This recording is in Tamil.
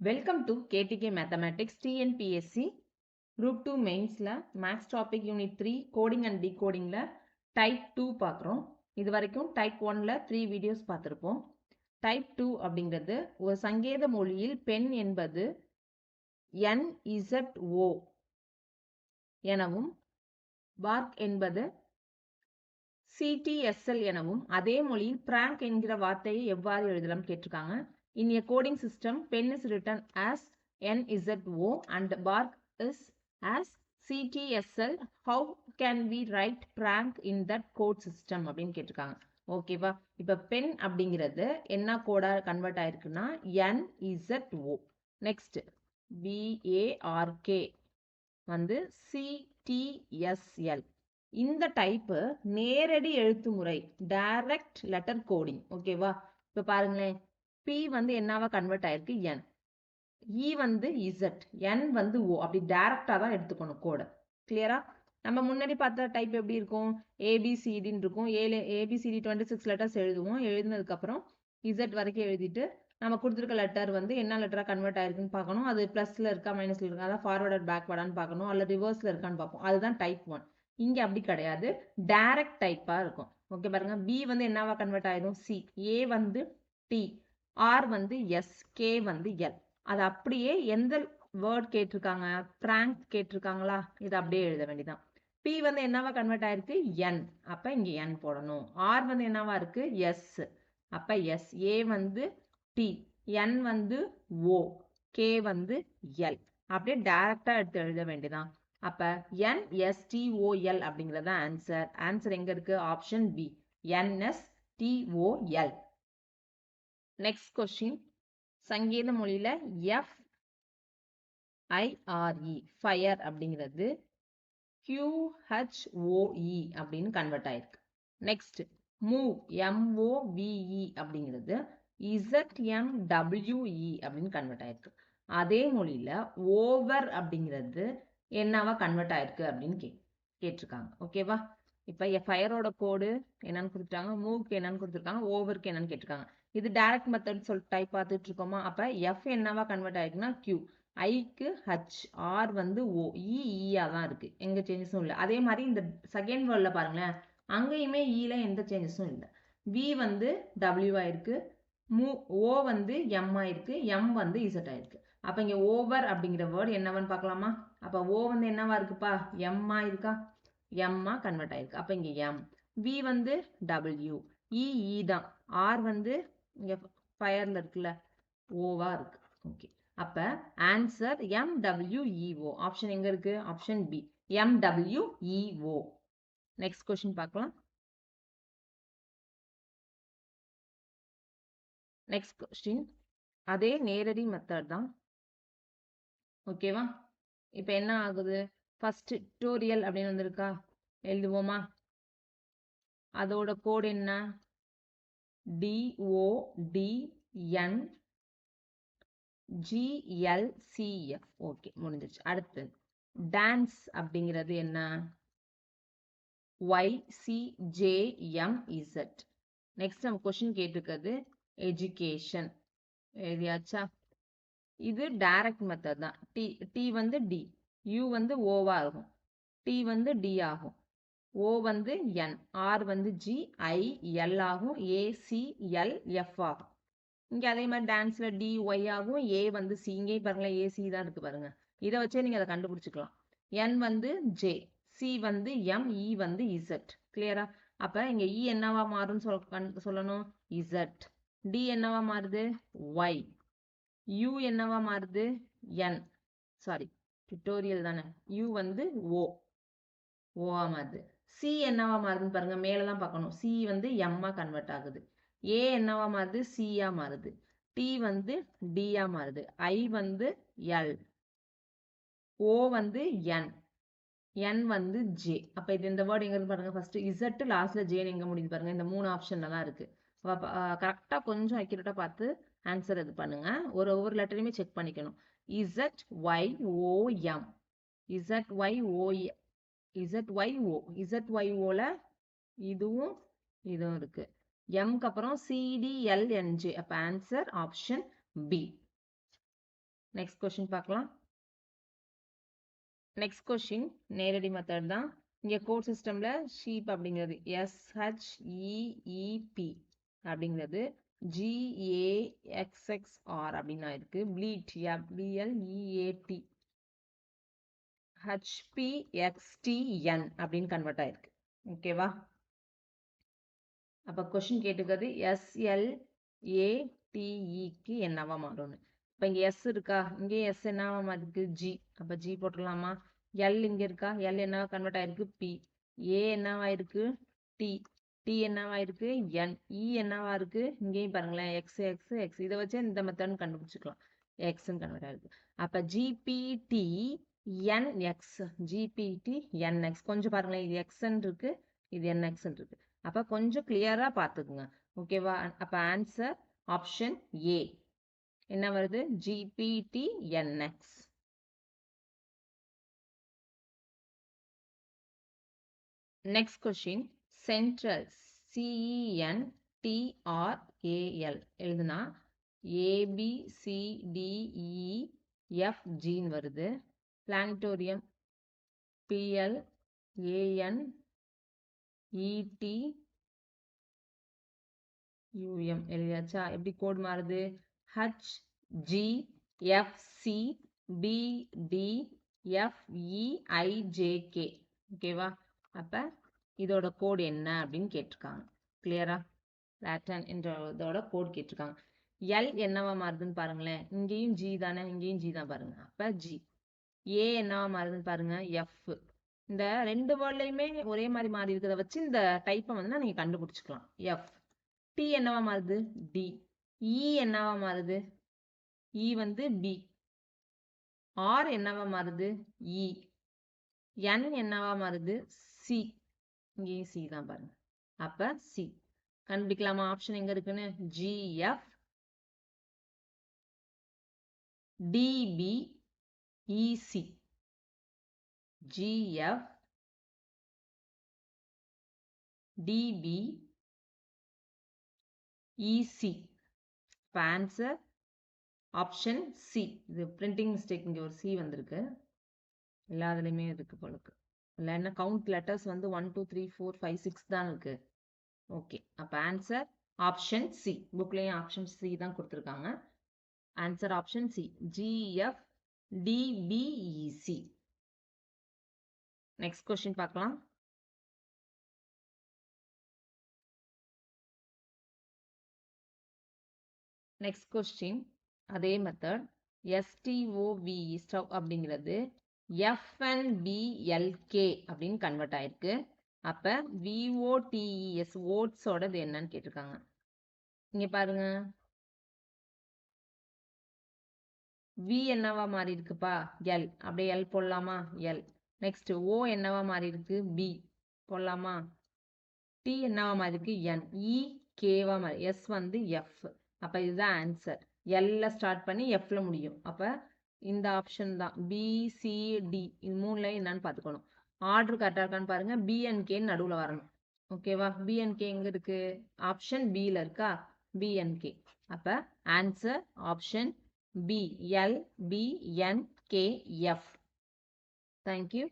Welcome to KTK Mathematics TNPSC Group 2 Mainsல Maths Topic Unit 3 Coding and Decodingல Type 2 பார்க்குறோம். இது வரைக்கும் Type 1ல 3 videos பார்த்திருப்போம். Type 2 அப்படிங்கிறது ஒரு சங்கேத மொழியில் பெண் என்பது NZO எனவும் bark என்பது CTSL எனவும் அதே மொழியில் prank என்கிற வார்த்தையை எவ்வாறு எழுதலாம் கேட்டிருக்காங்க. In a coding system, pen is written as NZO and bark is as CTSL. How can we write prank in that code system அப்படின்னு கேட்டிருக்காங்க. ஓகேவா, இப்போ பென் அப்படிங்கிறது என்ன கோடா கன்வெர்ட் ஆயிருக்குன்னா NZO. நெக்ஸ்ட் BARK வந்து CTSL. இந்த டைப்பு நேரடி எழுத்து முறை, டைரக்ட் லெட்டர் கோடிங். ஓகேவா, இப்போ பாருங்களேன், P வந்து என்னவா கன்வெர்ட் ஆயிருக்கு N, E வந்து Z, N வந்து O. அப்படி டைரக்டா தான் எடுத்துக்கணும் கோடை. கிளியரா? நம்ம முன்னாடி பார்த்த டைப் எப்படி இருக்கும், ABCDன்னு இருக்கும். ABCD 26 லெட்டர்ஸ் எழுதுவோம். எழுதினதுக்கப்புறம் Z வரைக்கும் எழுதிட்டு நம்ம கொடுத்துருக்க லெட்டர் வந்து என்ன லெட்டரா கன்வெர்ட் ஆயிருக்குன்னு பார்க்கணும். அது பிளஸ்ல இருக்கா மைனஸ்ல இருக்கா, அதாவது ஃபார்வர்ட் பேக்வர்டான்னு பார்க்கணும், அல்ல ரிவர்ஸ்ல இருக்கான்னு பார்ப்போம். அதுதான் டைப் 1. இங்க அப்படி கிடையாது, டைரக்ட் டைப்பா இருக்கும். ஓகே பாருங்க, B வந்து என்னவா கன்வெர்ட் ஆயிடும் C, A வந்து T, R வந்து S, K வந்து L. அது அப்படியே எந்த வேர்ட் கேட்டிருக்காங்க, பிராங்க் கேட்டிருக்காங்களா, இது அப்படியே எழுத வேண்டியதான். P வந்து என்னவா கன்வெர்ட் ஆயிருக்கு N, அப்ப இங்க N போடணும். R வந்து என்னவா இருக்கு S, அப்ப S. A வந்து T, N வந்து O, K வந்து L. அப்படியே டைரக்டா எடுத்து எழுத வேண்டியதான். அப்ப NSTOL அப்படிங்கிறது ஆன்சர். ஆன்சர் எங்க இருக்கு, option B, NSTOL. Next question, சங்கேத மொழியில FIRE ஃபயர் அப்படிங்கிறது QHOE அப்படின்னு கன்வெர்ட் ஆயிருக்கு. நெக்ஸ்ட் மூவ் MOVE அப்படிங்கிறது ZMWE அப்படின்னு கன்வெர்ட் ஆயிருக்கு. அதே மொழியில ஓவர் அப்படிங்கிறது என்னவா கன்வெர்ட் ஆயிருக்கு அப்படின்னு கேட்டிருக்காங்க. ஓகேவா, இப்ப ஃபயரோட கோடு என்னன்னு கொடுத்துட்டாங்க, மூவ்க்கு என்னன்னு கொடுத்துருக்காங்க, ஓவருக்கு என்னன்னு கேட்டிருக்காங்க. இது டைரக்ட் மெத்தட் சொல்லிட்டு டைப் பார்த்துட்டு இருக்கோமா. அப்ப F என்னவா கன்வெர்ட் ஆயிருக்குன்னா Q, ஐக்கு H, R வந்து O, ஈயா தான் இருக்கு, எங்க சேஞ்சஸும் இல்லை. அதே மாதிரி இந்த செகண்ட் வேர்ட்ல பாருங்களேன், அங்கேயுமே ஈல எந்த சேஞ்சஸும் இல்லை. V வந்து W ஆயிருக்கு, O வந்து M ஆயிருக்கு, M வந்து Z ஆயிருக்கு. அப்ப இங்க ஓவர் அப்படிங்கிற வேர்ட் என்னவான்னு பார்க்கலாமா. அப்ப O வந்து என்னவா இருக்குப்பா, M இருக்கா, M கன்வெர்ட் ஆயிருக்கு. அப்ப இங்க M. V வந்து W, E தான். R வந்து இங்க ஃபயர்ல இருக்குல்ல, ஓவா இருக்கு. ஓகே, அப்ப ஆன்சர் MWEO. ஆப்ஷன் எங்க இருக்கு, option B, MWEO. Next question பார்க்கலாம். நெக்ஸ்ட் கொஸ்டின் அதே நேரடி மெத்தட் தான். ஓகேவா, இப்போ என்ன ஆகுது, ஃபர்ஸ்ட் டுட்டோரியல் அப்படின்னு வந்திருக்கா, எழுதுவோமா. அதோட கோட் என்ன, DODNGLCF. ஓகே, முடிஞ்சிருச்சு. அடுத்து டான்ஸ் அப்படிங்கிறது என்ன, YCJMZ. நெக்ஸ்ட் நம்ம கொஸ்டின் கேட்டிருக்கிறது எஜுகேஷன். எழுதியாச்சா. இது டைரக்ட் மெத்தட் தான். T வந்து D, U வந்து ஓவா ஆகும், T வந்து D ஆகும், O வந்து N, R வந்து G, I L ஆகும், A C L F ஆகும். இங்க அதே மாதிரி டான்ஸ்ல DY ஆகும், A வந்து C. இங்கே பாருங்களேன், AC தான் இருக்கு பாருங்க. இதை வச்சே நீங்க அதை கண்டுபிடிச்சிக்கலாம். N வந்து J, C வந்து M, E வந்து Z. கிளியரா? அப்ப இங்க E என்னவா மாறும்னு சொல்லணும், Z. D என்னவா மாறுது, Y. U என்னவா மாறுது, N. சாரி, டுட்டோரியல் தானே. U வந்து O, ஓவா மாறுது. C என்னவா மாறுதுன்னு பாருங்க, மேலதான் பார்க்கணும். C வந்து M கன்வெர்ட் ஆகுது. A என்னவா மாறுது, C மாறுது. T வந்து D மாறுது. I வந்து L, O வந்து N, N வந்து J. அப்ப இது இந்த வேர்டு எங்க இருந்து பாருங்க, ஃபர்ஸ்ட் Z லாஸ்ட்ல J எங்க முடியுது பாருங்க. இந்த 3 ஆப்ஷன்ல தான் இருக்கு. கரெக்டா கொஞ்சம் அக்யூரேட்டா பார்த்து ஆன்சர் இது பண்ணுங்க. ஒவ்வொரு லெட்டரையுமே செக் பண்ணிக்கணும். ZYOM, ZYOல இதுவும் இருக்கு. M க்கு அப்புறம் CDLNJ. அப்ப answer option B. Next question பார்க்கலாம். நெக்ஸ்ட் கொஸ்டின் நேரடி மெத்தட் தான். இங்கே கோட் சிஸ்டம்ல ஷீப் அப்படிங்கிறது SHEEP அப்படிங்கிறது GAXXR அப்படின்னு இருக்கு. ப்ளீட் BLEAT HPXTN அப்படின்னு கன்வெர்ட் ஆயிருக்கு. ஓகேவா? அப்ப கொஸ்டின் கேட்டுக்கிறது SLATEக்கு என்னவா மாறும்னு. இப்ப இங்க S இருக்கா, இங்கே S என்னவா மாறிருக்கு G. அப்ப G போட்டுடலாமா? L இங்க இருக்கா, L என்னவா கன்வெர்ட் ஆயிருக்கு P. A என்னவா இருக்கு T. T என்னவா இருக்கு N. E என்னவா இருக்கு இங்கேயும் பாருங்களேன் X. இதை வச்சு இந்த மெத்தட் கண்டுபிடிச்சுக்கலாம். X கன்வெர்ட் ஆயிருக்கு. அப்ப GPT NX. GPT NX. கொஞ்சம் பாருங்களேன், இது X இருக்கு, இது NX இருக்கு. அப்ப கொஞ்சம் கிளியரா பார்த்துக்குங்க. ஓகேவா? அப்ப ஆன்சர் ஆப்ஷன் ஏ என்ன வருது? GPTNX. Next question central CENTRAL எழுதுனா ABCDEFG வருது. Planetarium PLANETUM எழுதியாச்சா? எப்படி கோட் மாறுது? HGFCBDFEIJK. ஓகேவா? அப்ப இதோட கோட் என்ன அப்படின்னு கேட்டிருக்காங்க. கிளியரா? லாட்டன் என்றதோட கோட் கேட்டிருக்காங்க. எல் என்னவா மாறுதுன்னு பாருங்களேன். இங்கேயும் G தானே, இங்கேயும் G தான் பாருங்க. அப்ப G. A என்னவா மாறுதுன்னு பாருங்க, F. இந்த ரெண்டு வேர்ட்லயுமே ஒரே மாதிரி மாறி இருக்கிறத வச்சு இந்த டைப்பை வந்து நீங்க கண்டுபிடிச்சுக்கலாம். F. T என்னவா மாறுது? D. E என்னவா மாறுது? E வந்து B. R என்னவா மாறுது? E. N என்னவா மாறுது? C. இங்கேயும் C தான் பாருங்க. அப்ப C கண்டுபிடிக்கலாமா? ஆப்ஷன் எங்க இருக்குன்னு GF DBEC. GF DBEC. Answer option C. இது பிரிண்டிங் மிஸ்டேக், இங்க ஒரு சி வந்திருக்கு, எல்லாத்துலயுமே இருக்கு போலுக்கு. இல்லை என்ன கவுண்ட் லெட்டர்ஸ் வந்து 1 2 3 4 5 6 தான் இருக்கு. ஓகே, அப்ப ஆன்சர் ஆப்ஷன் சி. புக்லயும் ஆப்ஷன் சி தான் கொடுத்துருக்காங்க. Answer option C, GF DBEC. Next question பார்க்கலாம். நெக்ஸ்ட் கொஸ்டின் அதே மெத்தட். STOVE ஸ்டவ் அப்படிங்கிறது FNBLK அப்படின்னு கன்வெர்ட் ஆயிருக்கு. அப்ப VOTES ஓட்ஸோடது என்னன்னு கேட்டிருக்காங்க. இங்க பாருங்க, V என்னவா மாறி இருக்குப்பா? L. அப்படியே L போடலாமா? L. நெக்ஸ்ட் O என்னவா மாறி இருக்கு? B போடலாமா? T என்னவா மாறி இருக்கு? N. E Kவா மாறி, S வந்து F. அப்ப இதுதான் ஆன்சர். L ஸ்டார்ட் பண்ணி Fல முடியும். அப்ப இந்த ஆப்ஷன் தான் BCD. இது மூணுல என்னன்னு பாத்துக்கணும். ஆர்டர் கரெக்டா இருக்கான்னு பாருங்க. BNK நடுவுல வரணும். ஓகேவா? BNK எங்க இருக்கு? ஆப்ஷன் B ல இருக்கா? BNK. அப்ப answer option B, LBNKF. Thank you.